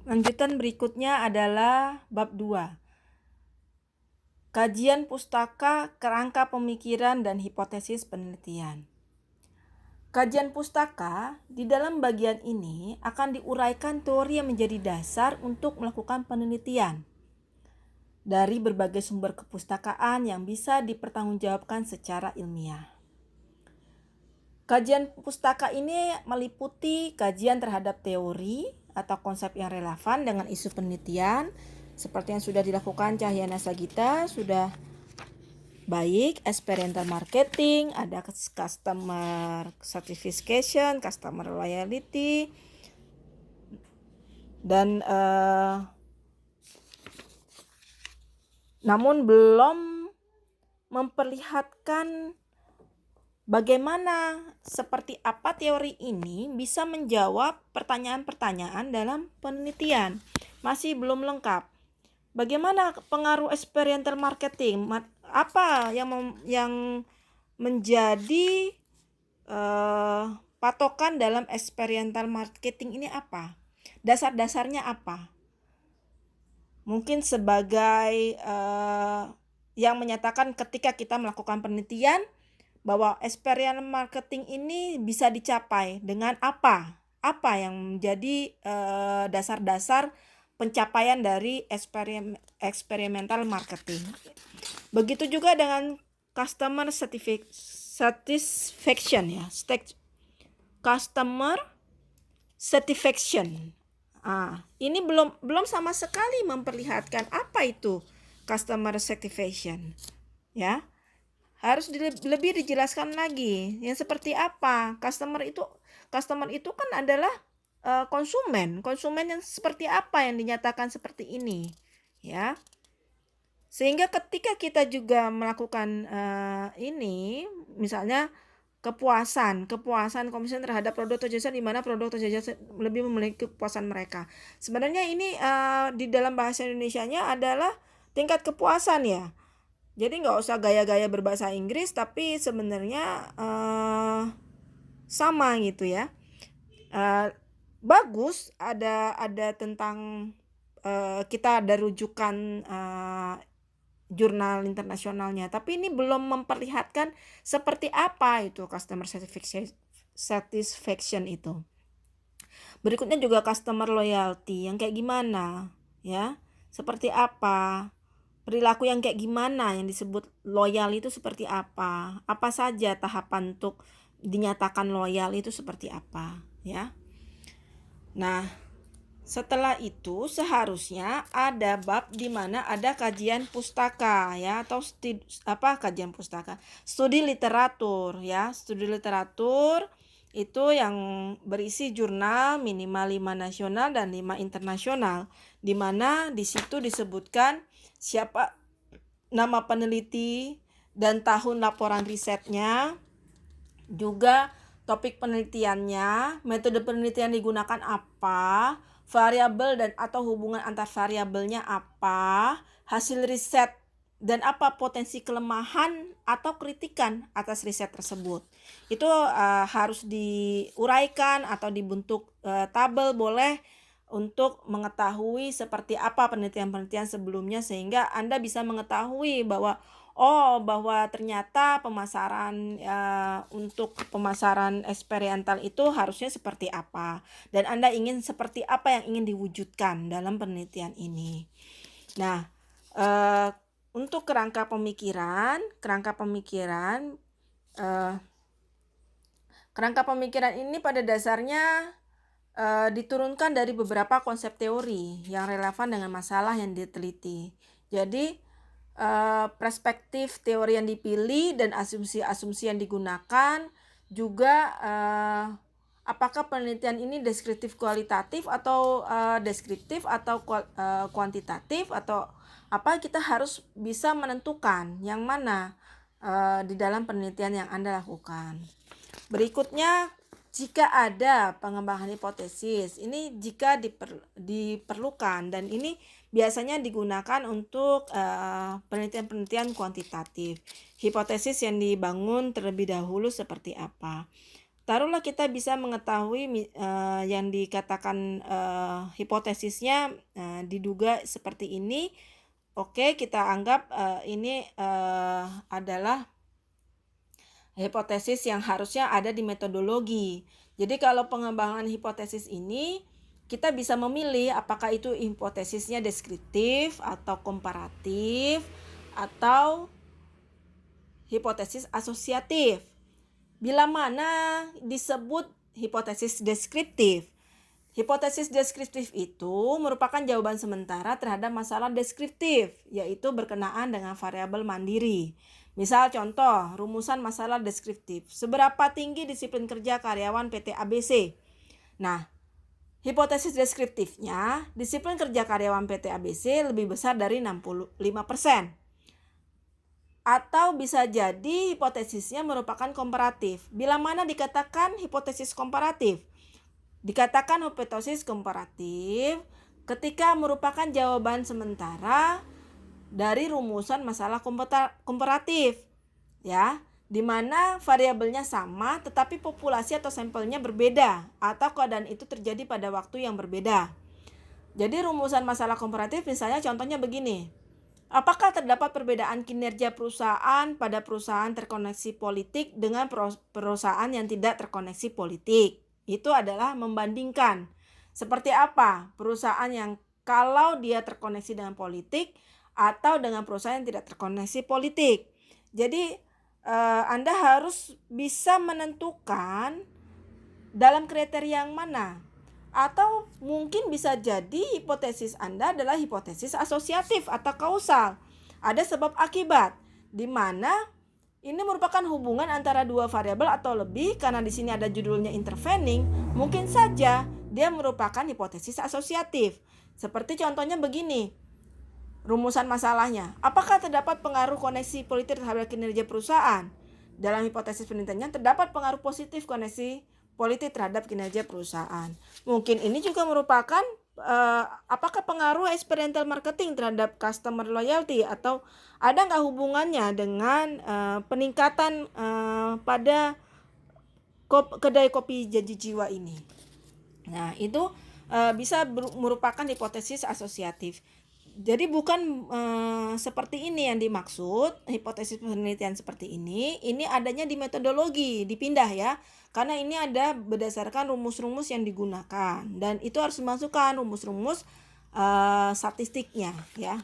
Lanjutan berikutnya adalah bab 2. Kajian pustaka, kerangka pemikiran, dan hipotesis penelitian. Kajian pustaka di dalam bagian ini akan diuraikan teori yang menjadi dasar untuk melakukan penelitian dari berbagai sumber kepustakaan yang bisa dipertanggungjawabkan secara ilmiah. Kajian pustaka ini meliputi kajian terhadap teori atau konsep yang relevan dengan isu penelitian, seperti yang sudah dilakukan Cahyana Sagita, sudah baik experiential marketing, ada customer satisfaction, customer loyalty, dan namun belum memperlihatkan bagaimana seperti apa teori ini bisa menjawab pertanyaan-pertanyaan dalam penelitian. Masih belum lengkap. Bagaimana pengaruh experiential marketing? Apa yang menjadi patokan dalam experiential marketing ini apa? Dasar-dasarnya apa? Mungkin sebagai yang menyatakan ketika kita melakukan penelitian bahwa experiential marketing ini bisa dicapai dengan apa? Apa yang menjadi dasar-dasar pencapaian dari experimental marketing. Begitu juga dengan customer satisfaction ya. Customer satisfaction. Ini belum sama sekali memperlihatkan apa itu customer satisfaction. Ya. Harus lebih dijelaskan lagi. Yang seperti apa? Customer itu kan adalah konsumen yang seperti apa yang dinyatakan seperti ini, ya. Sehingga ketika kita juga melakukan ini, misalnya kepuasan konsumen terhadap produk atau jasa, di mana produk atau jasa lebih memiliki kepuasan mereka. Sebenarnya ini di dalam bahasa Indonesianya adalah tingkat kepuasan ya. Jadi nggak usah gaya-gaya berbahasa Inggris, tapi sebenarnya sama gitu ya. Bagus ada tentang kita ada rujukan jurnal internasionalnya, tapi ini belum memperlihatkan seperti apa itu customer satisfaction itu. Berikutnya juga customer loyalty, yang kayak gimana ya, seperti apa, perilaku yang kayak gimana, yang disebut loyal itu seperti apa saja tahapan untuk dinyatakan loyal itu seperti apa ya. Nah, setelah itu seharusnya ada bab di mana ada kajian pustaka ya, atau kajian pustaka, studi literatur ya. Studi literatur itu yang berisi jurnal minimal 5 nasional dan 5 internasional, di mana di situ disebutkan siapa nama peneliti dan tahun laporan risetnya, juga topik penelitiannya, metode penelitian digunakan apa, variabel dan atau hubungan antar variabelnya apa, hasil riset dan apa potensi kelemahan atau kritikan atas riset tersebut. Itu harus diuraikan atau dibentuk tabel boleh, untuk mengetahui seperti apa penelitian-penelitian sebelumnya, sehingga Anda bisa mengetahui bahwa ternyata pemasaran untuk pemasaran eksperimental itu harusnya seperti apa, dan Anda ingin seperti apa yang ingin diwujudkan dalam penelitian ini. Nah, untuk kerangka pemikiran ini pada dasarnya diturunkan dari beberapa konsep teori yang relevan dengan masalah yang diteliti. Jadi perspektif teori yang dipilih dan asumsi-asumsi yang digunakan, juga apakah penelitian ini deskriptif kualitatif atau deskriptif atau kuantitatif atau apa, kita harus bisa menentukan yang mana di dalam penelitian yang Anda lakukan. Berikutnya, jika ada pengembangan hipotesis, ini jika diperlukan, dan ini biasanya digunakan untuk penelitian-penelitian kuantitatif. Hipotesis yang dibangun terlebih dahulu seperti apa? taruhlah kita bisa mengetahui yang dikatakan hipotesisnya diduga seperti ini. Oke, kita anggap ini adalah hipotesis yang harusnya ada di metodologi. Jadi kalau pengembangan hipotesis ini kita bisa memilih apakah itu hipotesisnya deskriptif atau komparatif atau hipotesis asosiatif. Bila mana disebut hipotesis deskriptif. Hipotesis deskriptif itu merupakan jawaban sementara terhadap masalah deskriptif, yaitu berkenaan dengan variabel mandiri. Misal contoh, rumusan masalah deskriptif. Seberapa tinggi disiplin kerja karyawan PT ABC? Nah, hipotesis deskriptifnya, disiplin kerja karyawan PT ABC lebih besar dari 65%. Atau bisa jadi hipotesisnya merupakan komparatif. Bila mana dikatakan hipotesis komparatif? Dikatakan hipotesis komparatif ketika merupakan jawaban sementara dari rumusan masalah komparatif, ya, di mana variabelnya sama tetapi populasi atau sampelnya berbeda atau keadaan itu terjadi pada waktu yang berbeda. Jadi rumusan masalah komparatif misalnya contohnya begini. Apakah terdapat perbedaan kinerja perusahaan pada perusahaan terkoneksi politik dengan perusahaan yang tidak terkoneksi politik? Itu adalah membandingkan. Seperti apa perusahaan yang kalau dia terkoneksi dengan politik atau dengan perusahaan yang tidak terkoneksi politik. Jadi Anda harus bisa menentukan dalam kriteria yang mana. Atau mungkin bisa jadi hipotesis Anda adalah hipotesis asosiatif atau kausal. Ada sebab akibat, di mana ini merupakan hubungan antara dua variabel atau lebih. Karena di sini ada judulnya intervening, mungkin saja dia merupakan hipotesis asosiatif. Seperti contohnya begini, rumusan masalahnya. Apakah terdapat pengaruh koneksi politik terhadap kinerja perusahaan? Dalam hipotesis penelitiannya terdapat pengaruh positif koneksi politik terhadap kinerja perusahaan. Mungkin ini juga merupakan apakah pengaruh experiential marketing terhadap customer loyalty, atau ada nggak hubungannya dengan peningkatan pada kedai kopi Janji Jiwa ini. Nah, itu bisa merupakan hipotesis asosiatif. Jadi bukan seperti ini yang dimaksud, hipotesis penelitian seperti ini adanya di metodologi, dipindah ya. Karena ini ada berdasarkan rumus-rumus yang digunakan dan itu harus dimasukkan rumus-rumus statistiknya ya.